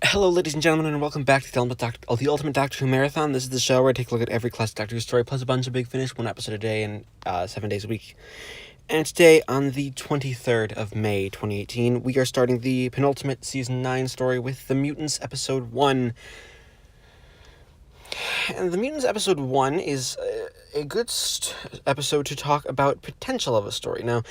Hello, ladies and gentlemen, and welcome back to the Ultimate Doctor Who Marathon. This is the show where I take a look at every classic Doctor Who story, plus a bunch of Big Finish, one episode a day, and 7 days a week. And today, on the 23rd of May, 2018, we are starting the penultimate Season 9 story with The Mutants, Episode 1. And The Mutants, Episode 1 is a good episode to talk about potential of a story. Now,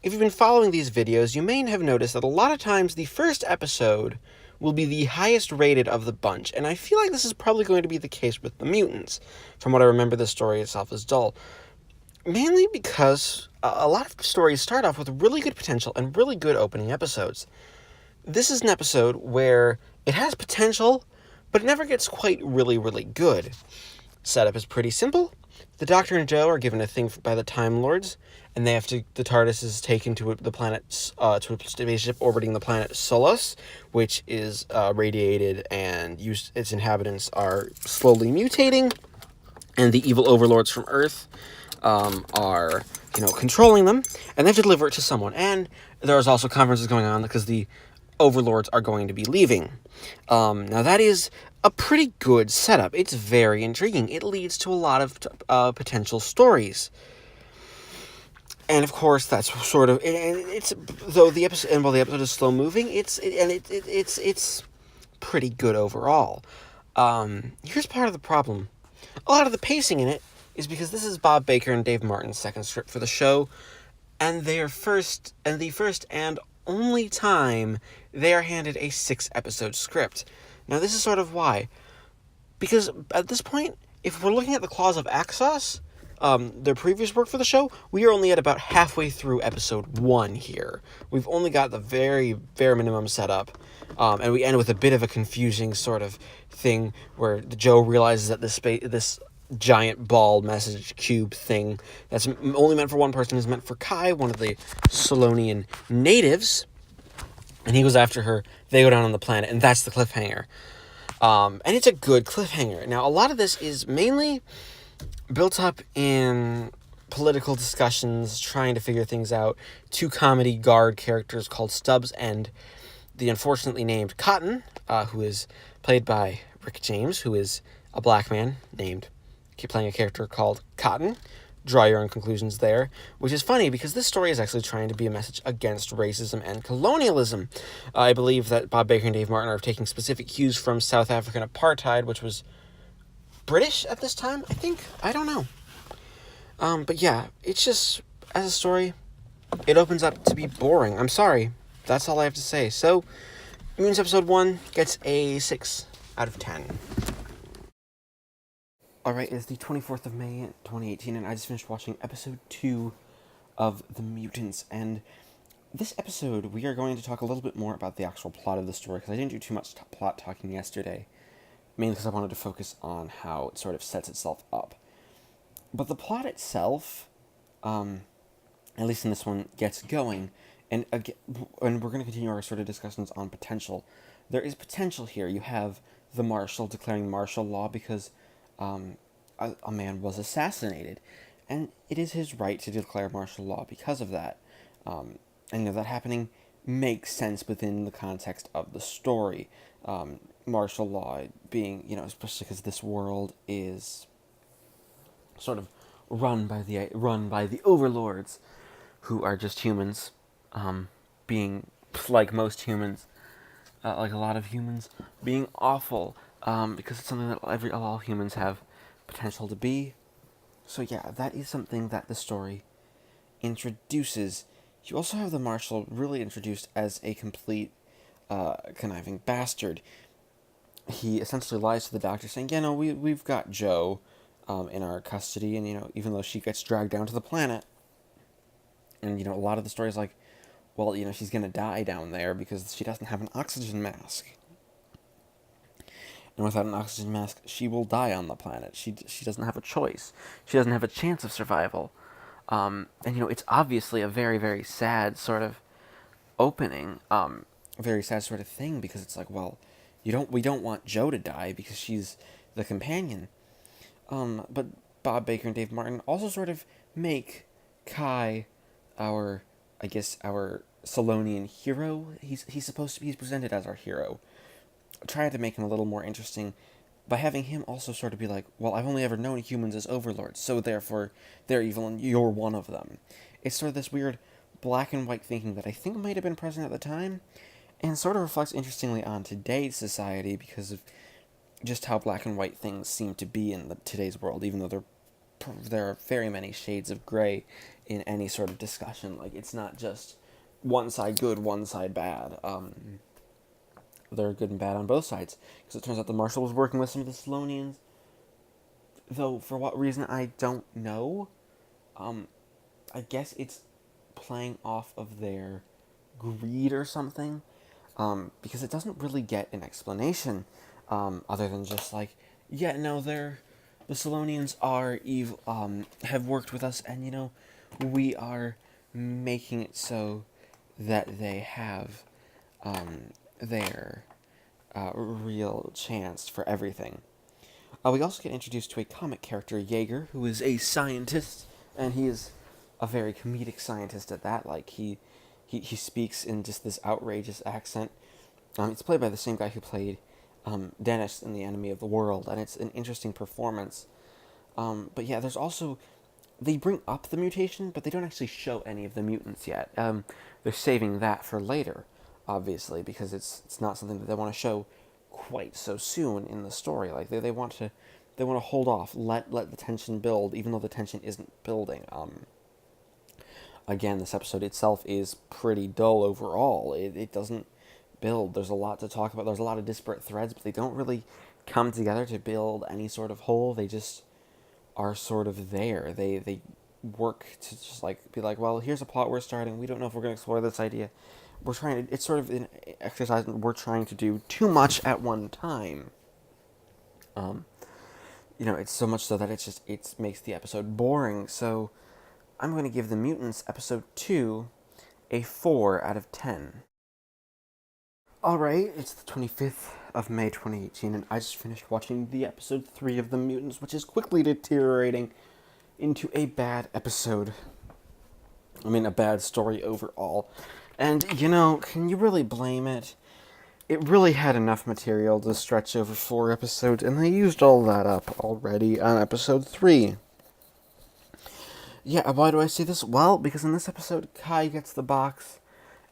if you've been following these videos, you may have noticed that a lot of times the first episode will be the highest rated of the bunch, and I feel like this is probably going to be the case with The Mutants. From what I remember, the story itself is dull. Mainly because a lot of stories start off with really good potential and really good opening episodes. This is an episode where it has potential, but it never gets quite really good. Setup is pretty simple. The Doctor and Jo are given a thing by the Time Lords, and the TARDIS is taken to the planet, to a spaceship orbiting the planet Solos, which is radiated, and its inhabitants are slowly mutating, and the evil overlords from Earth are, controlling them, and they have to deliver it to someone. And there's also conferences going on because the overlords are going to be leaving. Now that is a pretty good setup. It's very intriguing. It leads to a lot of potential stories. And of course, that's sort of it's though the episode, and while the episode is slow moving, it's pretty good overall. Here's part of the problem: a lot of the pacing in it is because this is Bob Baker and Dave Martin's second script for the show, and the first and only time they are handed a 6-episode script. Now, this is sort of why. Because at this point, if we're looking at the Claws of Axos, their previous work for the show, we are only at about halfway through episode 1 here. We've only got the very bare minimum setup, and we end with a bit of a confusing sort of thing where Jo realizes that this giant ball message cube thing that's only meant for one person is meant for Kai, one of the Solonian natives, and he goes after her. They go down on the planet, and that's the cliffhanger. And it's a good cliffhanger. Now, a lot of this is mainly built up in political discussions, trying to figure things out. 2 comedy guard characters called Stubbs and the unfortunately named Cotton, who is played by Rick James, who is a black man playing a character called Cotton. Draw your own conclusions there, which is funny because this story is actually trying to be a message against racism and colonialism. I believe that Bob Baker and Dave Martin are taking specific cues from South African apartheid, which was British at this time, I think. I don't know. But yeah, it's just, as a story, it opens up to be boring. I'm sorry. That's all I have to say. So, Mutants Episode 1 gets a 6 out of 10. Alright, it's the 24th of May, 2018, and I just finished watching episode 2 of The Mutants, and this episode, we are going to talk a little bit more about the actual plot of the story, because I didn't do too much plot talking yesterday, mainly because I wanted to focus on how it sort of sets itself up. But the plot itself, at least in this one, gets going, and we're going to continue our sort of discussions on potential. There is potential here. You have the marshal declaring martial law because a man was assassinated, and it is his right to declare martial law because of that. And that happening makes sense within the context of the story. Martial law being, especially because this world is sort of run by the overlords, who are just humans, being like most humans, like a lot of humans, being awful. Because it's something that all humans have potential to be. So yeah, that is something that the story introduces. You also have the Marshal really introduced as a complete conniving bastard. He essentially lies to the Doctor, saying, we've got Jo in our custody, and, even though she gets dragged down to the planet, and, a lot of the story is like, well, she's gonna die down there because she doesn't have an oxygen mask. And without an oxygen mask, she will die on the planet. She doesn't have a choice. She doesn't have a chance of survival. And it's obviously a very, very sad sort of opening, very sad sort of thing, because it's like, well, we don't want Jo to die because she's the companion. But Bob Baker and Dave Martin also sort of make Kai our Solonian hero. He's presented as our hero. tried to make him a little more interesting by having him also sort of be like, well, I've only ever known humans as overlords, so therefore they're evil and you're one of them. It's sort of this weird black and white thinking that I think might have been present at the time, and sort of reflects interestingly on today's society because of just how black and white things seem to be in today's world, even though there are very many shades of gray in any sort of discussion. Like, it's not just one side good, one side bad. They're good and bad on both sides. Because it turns out the marshal was working with some of the Salonians, though for what reason I don't know. I guess it's playing off of their greed or something, because it doesn't really get an explanation, other than just like, yeah, no, the Salonians are evil, have worked with us, and we are making it so that they have their real chance for everything. We also get introduced to a comic character, Jaeger, who is a scientist, and he is a very comedic scientist at that. Like, he speaks in just this outrageous accent. It's played by the same guy who played Dennis in The Enemy of the World, and it's an interesting performance. But yeah, there's also... They bring up the mutation, but they don't actually show any of the mutants yet. They're saving that for later, obviously, because it's not something that they want to show quite so soon in the story. Like, they want to hold off, let the tension build, even though the tension isn't building. Again, this episode itself is pretty dull overall. It doesn't build. There's a lot to talk about. There's a lot of disparate threads, but they don't really come together to build any sort of whole. They just are sort of there. They work to just like be like, well, here's a plot we're starting. We don't know if we're going to explore this idea. We're trying to. It's sort of an exercise. We're trying to do too much at one time. It's so much so that it makes the episode boring. So I'm going to give the Mutants episode 2 a 4 out of 10. Alright, it's the 25th of May 2018, and I just finished watching the episode 3 of The Mutants, which is quickly deteriorating into a bad episode. I mean, a bad story overall. And, can you really blame it? It really had enough material to stretch over 4 episodes, and they used all that up already on episode 3. Yeah, why do I say this? Well, because in this episode, Kai gets the box,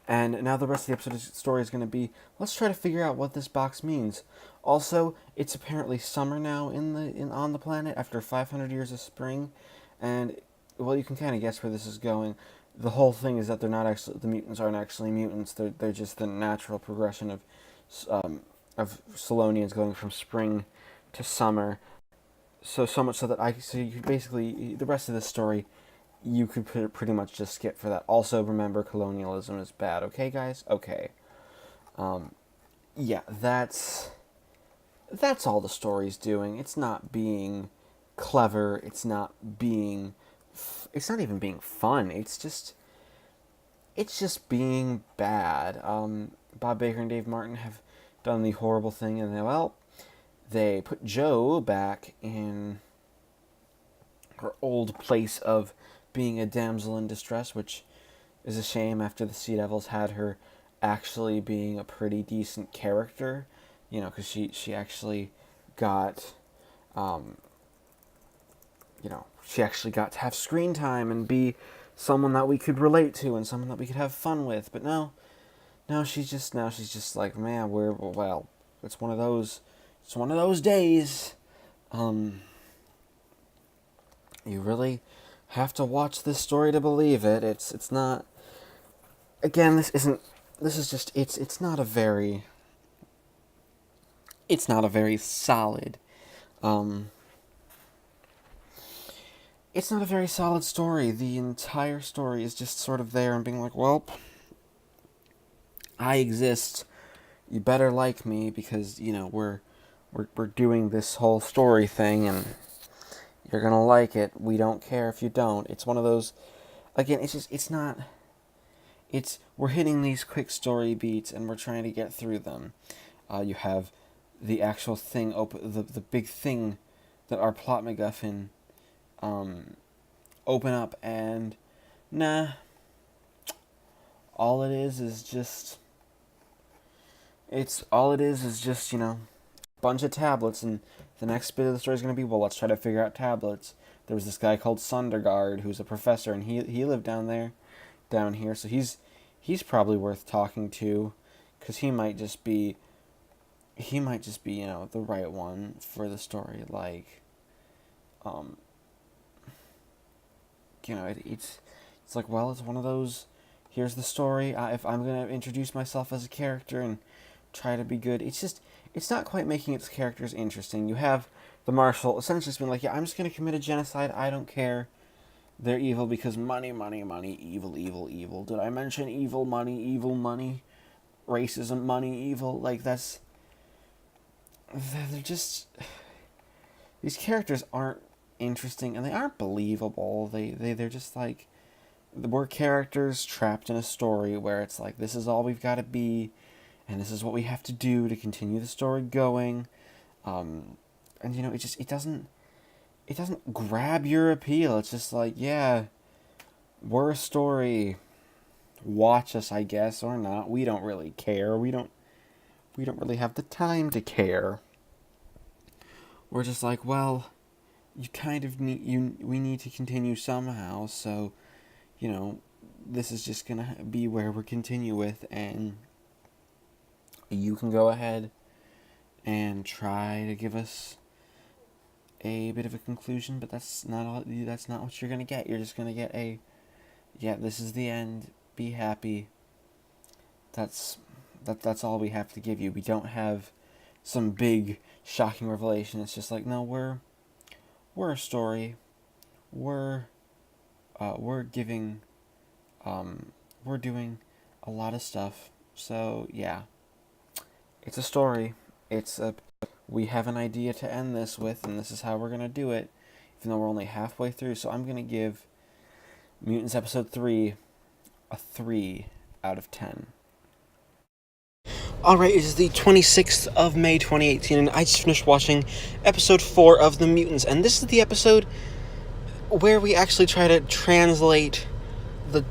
and now the rest of the episode story is going to be, let's try to figure out what this box means. Also, it's apparently summer now on the planet after 500 years of spring, and, well, you can kind of guess where this is going. The whole thing is that the mutants aren't actually mutants. They're just the natural progression of Salonians going from spring to summer. So much so that you could basically, the rest of this story, you could pretty much just skip for that. Also, remember, colonialism is bad. Okay, guys? Okay. Yeah, that's all the story's doing. It's not being clever. It's not even being fun. It's just being bad. Bob Baker and Dave Martin have done the horrible thing, and they put Jo back in her old place of being a damsel in distress, which is a shame after the Sea Devils had her actually being a pretty decent character, because she actually got, she actually got to have screen time and be someone that we could relate to and someone that we could have fun with. But no, she's just like, man, it's one of those days. You really have to watch this story to believe it. It's not. Again, it's not a very solid. It's not a very solid story. The entire story is just sort of there and being like, well, I exist. You better like me because we're doing this whole story thing and you're gonna like it. We don't care if you don't. It's one of those. Again, we're hitting these quick story beats and we're trying to get through them. You have the actual thing the big thing that our plot MacGuffin open up, and all it is just It's all it is just, a bunch of tablets, and the next bit of the story is going to be, well, let's try to figure out tablets. There was this guy called Sundergaard who's a professor, and he lived down here, so he's probably worth talking to, because he might just be, the right one for the story. Like, um, it's like, well, it's one of those. Here's the story. If I'm gonna introduce myself as a character and try to be good, it's not quite making its characters interesting. You have the marshal essentially just being like, yeah, I'm just gonna commit a genocide. I don't care. They're evil because money, money, money, evil, evil, evil. Did I mention evil money, racism, money, evil? Like, they're just, these characters aren't interesting and they aren't believable. They're just like, we're characters trapped in a story where it's like, this is all we've got to be, and this is what we have to do to continue the story going. And it doesn't grab your appeal. It's just like, yeah, we're a story. Watch us, I guess, or not. We don't really care. We don't really have the time to care. We're just like, well, you kind of we need to continue somehow, so, this is just gonna be where we continue with, and you can go ahead and try to give us a bit of a conclusion, but that's not what you're gonna get. You're just gonna get this is the end, be happy. That's all we have to give you. We don't have some big shocking revelation. It's just like, no, we're a story. We're giving we're doing a lot of stuff. So yeah, it's a story. We have an idea to end this with, and this is how we're gonna do it, even though we're only halfway through. So I'm gonna give Mutants episode 3 a 3 out of 10. Alright, it is the 26th of May 2018, and I just finished watching episode 4 of The Mutants, and this is the episode where we actually try to translate the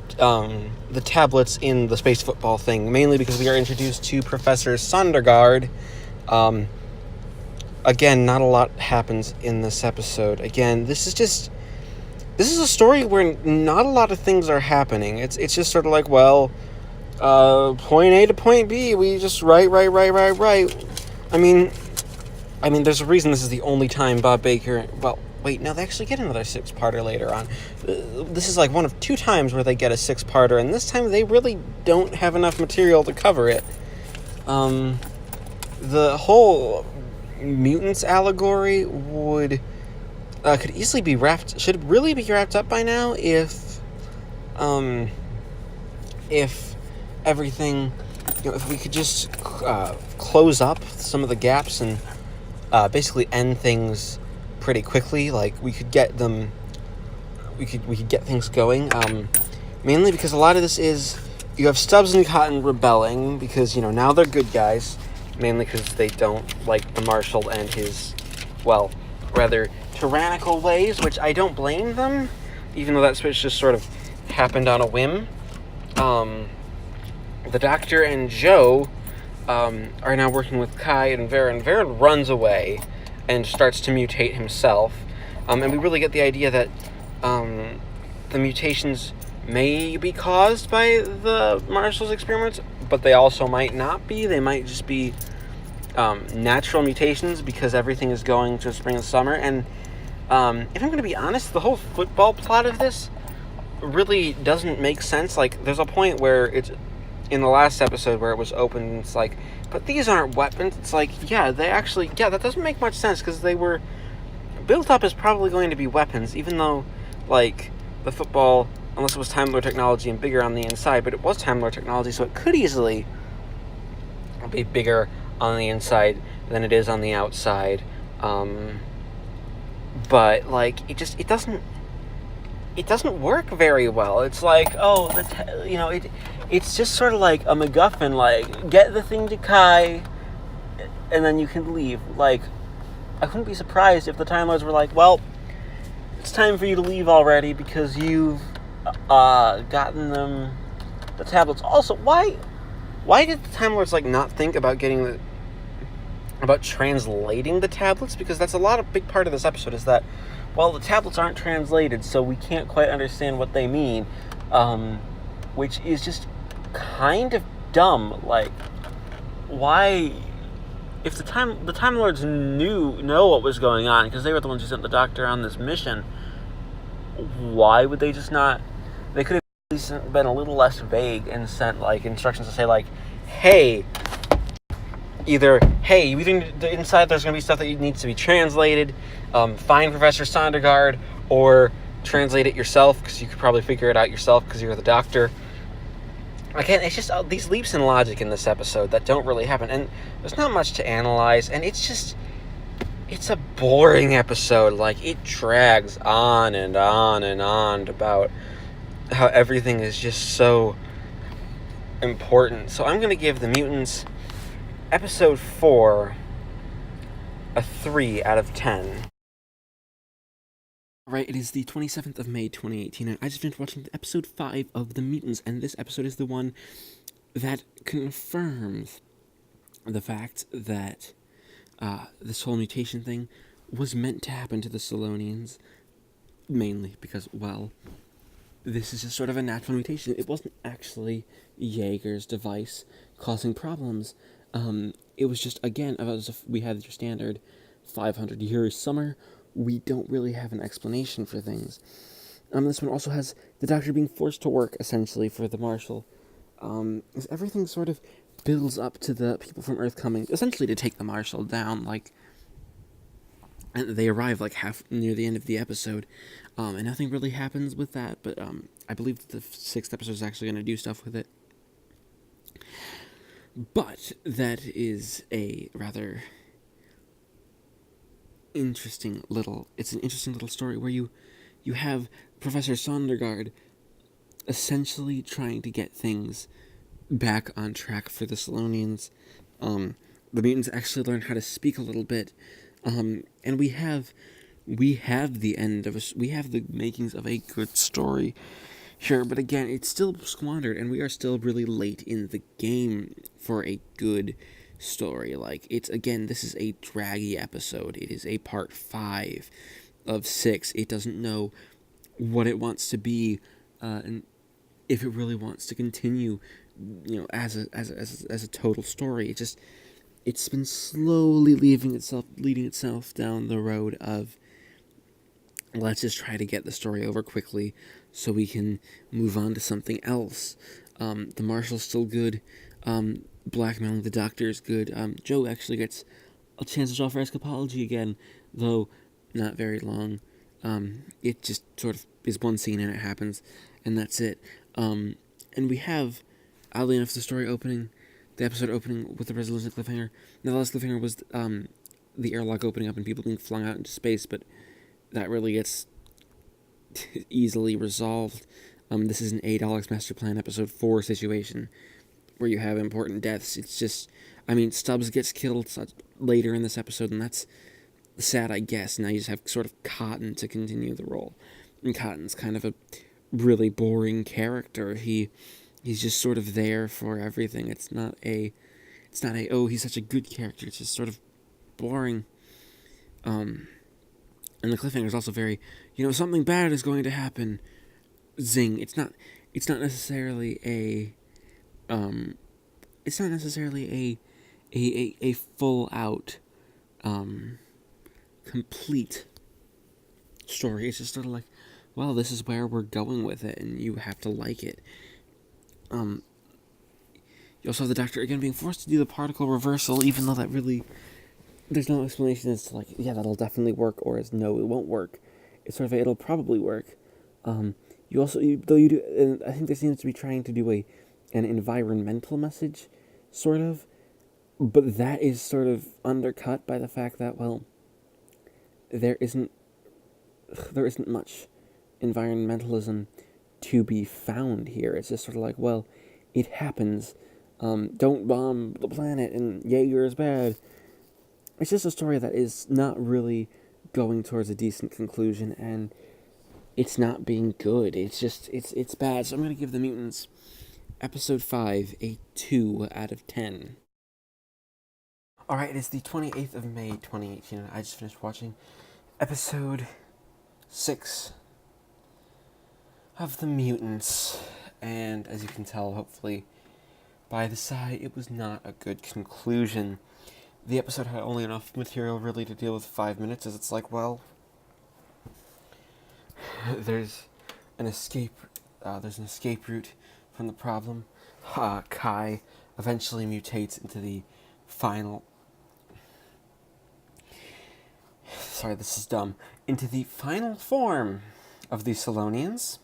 tablets in the space football thing, mainly because we are introduced to Professor Sundergaard. Again, not a lot happens in this episode. Again, this is a story where not a lot of things are happening. It's just sort of like, well, point A to point B, we just right. I mean, there's a reason this is the only time Bob Baker, well, wait, no, they actually get another 6-parter later on. This is like one of 2 times where they get a 6-parter, and this time they really don't have enough material to cover it. The whole Mutants allegory could easily be should really be wrapped up by now if everything, if we could just close up some of the gaps and basically end things pretty quickly. Like, we could get things going, mainly because a lot of this is, you have Stubbs and Cotton rebelling because, now they're good guys, mainly because they don't like the Marshal and his, well, rather tyrannical ways, which I don't blame them, even though that switch just sort of happened on a whim. The Doctor and Joe are now working with Kai and Varen. Varen runs away and starts to mutate himself. And we really get the idea that the mutations may be caused by the Marshal's experiments, but they also might not be. They might just be natural mutations because everything is going to spring and summer. And if I'm going to be honest, the whole football plot of this really doesn't make sense. Like, there's a point where it's in the last episode where it was open, it's like, but these aren't weapons. It's like, that doesn't make much sense, because they were built up as probably going to be weapons, even though, like, the football, unless it was Time Lord technology and bigger on the inside, but it was Time Lord technology, so it could easily be bigger on the inside than it is on the outside. But, like, it doesn't work very well. It's like, it's just sort of like a MacGuffin, like, get the thing to Kai, and then you can leave. Like, I couldn't be surprised if the Time Lords were like, well, it's time for you to leave already because you've gotten them the tablets. Also, why why did the Time Lords, like, not think about about translating the tablets? Because that's big part of this episode is that, well, the tablets aren't translated, so we can't quite understand what they mean, which is just kind of dumb. Like, why, if the Time Lords know what was going on, because they were the ones who sent the Doctor on this mission, why would they just not? They could have at least been a little less vague and sent, like, instructions to say, like, hey, inside there's going to be stuff that needs to be translated, find Professor Sondergaard, or translate it yourself, because you could probably figure it out yourself because you're the Doctor. Again, it's just these leaps in logic in this episode that don't really happen, and there's not much to analyze, and it's a boring episode. Like, it drags on and on and on about how everything is just so important. So I'm going to give The Mutants Episode 4 a 3 out of 10. Alright, it is the 27th of May, 2018, and I just finished watching episode 5 of The Mutants, and this episode is the one that confirms the fact that this whole mutation thing was meant to happen to the Solonians, mainly because, well, this is just sort of a natural mutation. It wasn't actually Jaeger's device causing problems. It was just, again, we had your standard 500 years summer. We don't really have an explanation for things. This one also has the Doctor being forced to work, essentially, for the Marshal. As everything sort of builds up to the people from Earth coming, essentially to take the Marshal down, like, and they arrive, like, half near the end of the episode, and nothing really happens with that, but, I believe the 6th episode is actually going to do stuff with it. But that is a rather interesting little story where you have Professor Sondergaard essentially trying to get things back on track for the Solonians. The mutants actually learn how to speak a little bit, and we have the makings of a good story. Sure, but again, it's still squandered, and we are still really late in the game for a good story. Like, this is a draggy episode. It is a part 5 of 6. It doesn't know what it wants to be, and if it really wants to continue, as a total story. It's been slowly leading itself down the road of, let's just try to get the story over quickly so we can move on to something else. The Marshal's still good. Blackmailing the Doctor is good. Joe actually gets a chance to draw for escapology again, though not very long. It just sort of is one scene and it happens, and that's it. And we have, oddly enough, the episode opening with the resolution cliffhanger. Now, the last cliffhanger was the airlock opening up and people being flung out into space, but that really gets easily resolved. This is an A-Daleks Master Plan episode 4 situation where you have important deaths. It's just, Stubbs gets killed later in this episode, and that's sad, I guess. Now you just have sort of Cotton to continue the role. And Cotton's kind of a really boring character. He's just sort of there for everything. It's not oh, he's such a good character. It's just sort of boring. And the cliffhanger is also very, something bad is going to happen. Zing. It's not necessarily a full out, complete story. It's just sort of like, well, this is where we're going with it, and you have to like it. You also have the Doctor again being forced to do the particle reversal, even though that really, there's no explanation as to, like, yeah, that'll definitely work, or as no, it won't work. It's sort of it'll probably work. You also, and I think they seem to be trying to do an environmental message, sort of, but that is sort of undercut by the fact that, well, there isn't much environmentalism to be found here. It's just sort of like, well, it happens. Don't bomb the planet, and Jaeger is bad. It's just a story that is not really going towards a decent conclusion, and it's not being good. It's just, it's bad. So I'm going to give The Mutants Episode 5, a 2 out of 10. Alright, it is the 28th of May, 2018, and I just finished watching episode 6 of the Mutants. And as you can tell, hopefully, by the side, it was not a good conclusion. The episode had only enough material really to deal with 5 minutes, as it's like, well, there's an escape route from the problem. Kai eventually mutates into the final... Sorry, this is dumb. Into the final form of the Solonians.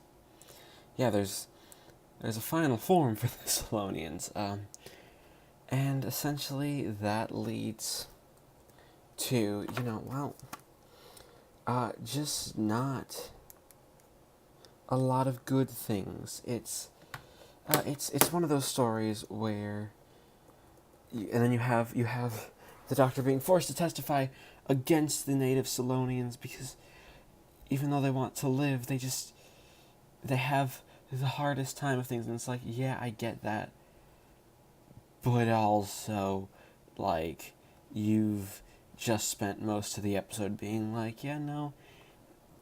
Yeah, there's a final form for the Solonians. And essentially that leads to, just not a lot of good things. It's one of those stories where, and then you have the Doctor being forced to testify against the native Solonians because even though they want to live, they have the hardest time of things, and it's like, yeah, I get that, but also, like, you've just spent most of the episode being like, yeah, no,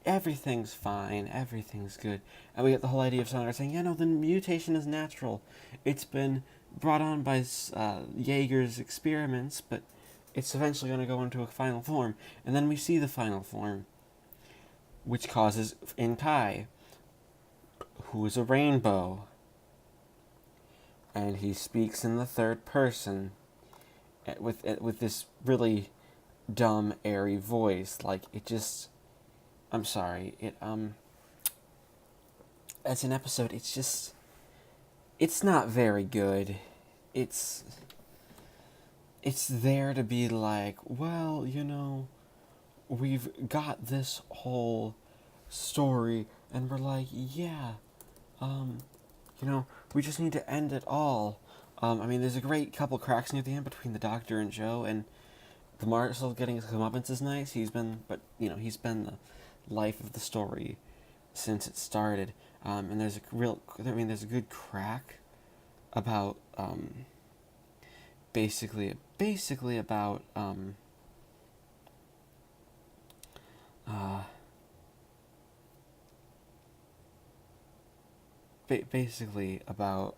everything's fine, everything's good. And we get the whole idea of someone saying, yeah, no, the mutation is natural. It's been brought on by Jaeger's experiments, but it's eventually going to go into a final form. And then we see the final form, which causes, in Kai, who is a rainbow, and he speaks in the third person with this really dumb, airy voice. Like, it just... I'm sorry, as an episode, it's not very good. It's there to be like, well, we've got this whole story, and we're like, yeah, we just need to end it all. There's a great couple cracks near the end between the Doctor and Joe, and the marshal getting his comeuppance is nice. He's been the life of the story since it started. And there's a good crack about, basically about, basically about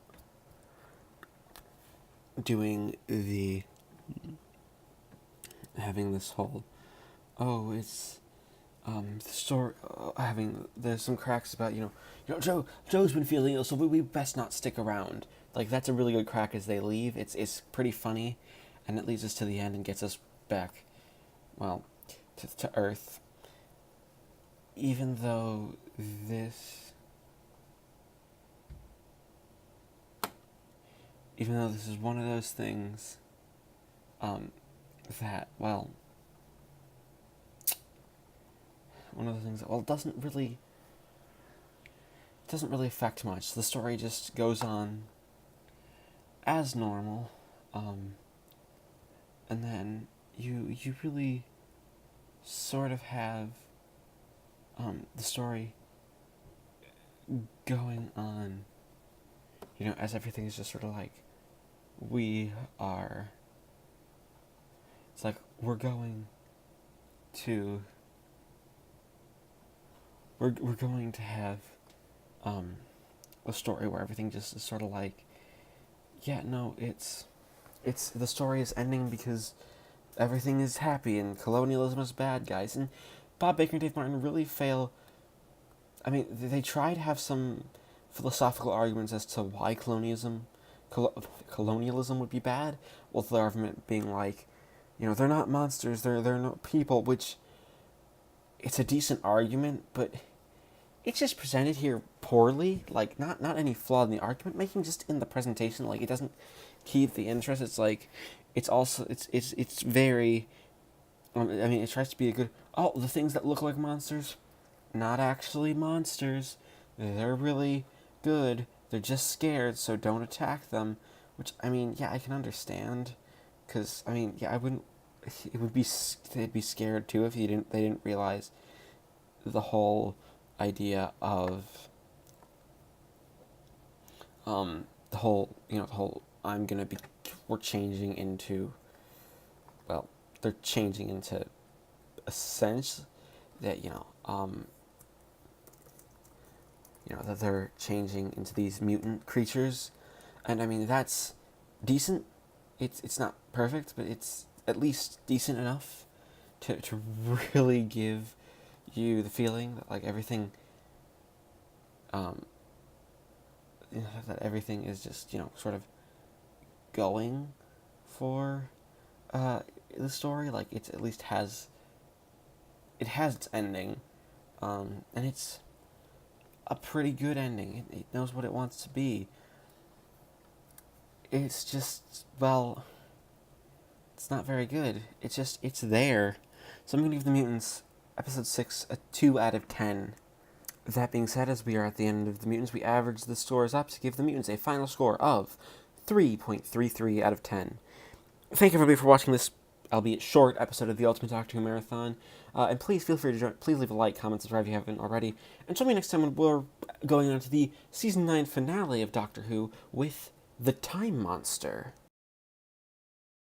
doing having this whole, it's, the story, there's some cracks about, Joe's been feeling ill, so we best not stick around. Like, that's a really good crack as they leave. It's pretty funny, and it leads us to the end and gets us back, well, to Earth. Even though this is one of those things, that, well, one of the things that, well, doesn't really affect much. The story just goes on as normal, and then you really sort of have the story going on, as everything is just sort of like, it's like we're going to have a story where everything just is sort of like, yeah, no, it's the story is ending because everything is happy and colonialism is bad, guys. And Bob Baker and Dave Martin really fail. They try to have some philosophical arguments as to why colonialism would be bad, with the argument being like, they're not monsters, they're not people, which, it's a decent argument, but it's just presented here poorly. Like, not any flaw in the argument making, just in the presentation. Like, it doesn't keep the interest. It's like, it's also, it's very, it tries to be a good, the things that look like monsters, not actually monsters. They're really good. They're just scared, so don't attack them. Which, I can understand. Because, I wouldn't, they'd be scared too if they didn't realize the whole idea of we're changing into, well, they're changing into a sense that, that they're changing into these mutant creatures. And I mean, that's decent. It's not perfect, but it's at least decent enough to really give you the feeling that, like, everything, that everything is just, sort of going for the story. Like, it at least has its ending, and it's a pretty good ending. It knows what it wants to be. It's just, well, it's not very good. It's there. So I'm going to give The Mutants, Episode 6, a 2 out of 10. That being said, as we are at the end of The Mutants, we average the scores up to give The Mutants a final score of 3.33 out of 10. Thank you, everybody, for watching this, albeit short, episode of the Ultimate Doctor Who Marathon. And please feel free to join. Please leave a like, comment, subscribe if you haven't already. And join me next time when we're going on to the Season 9 finale of Doctor Who with The Time Monster.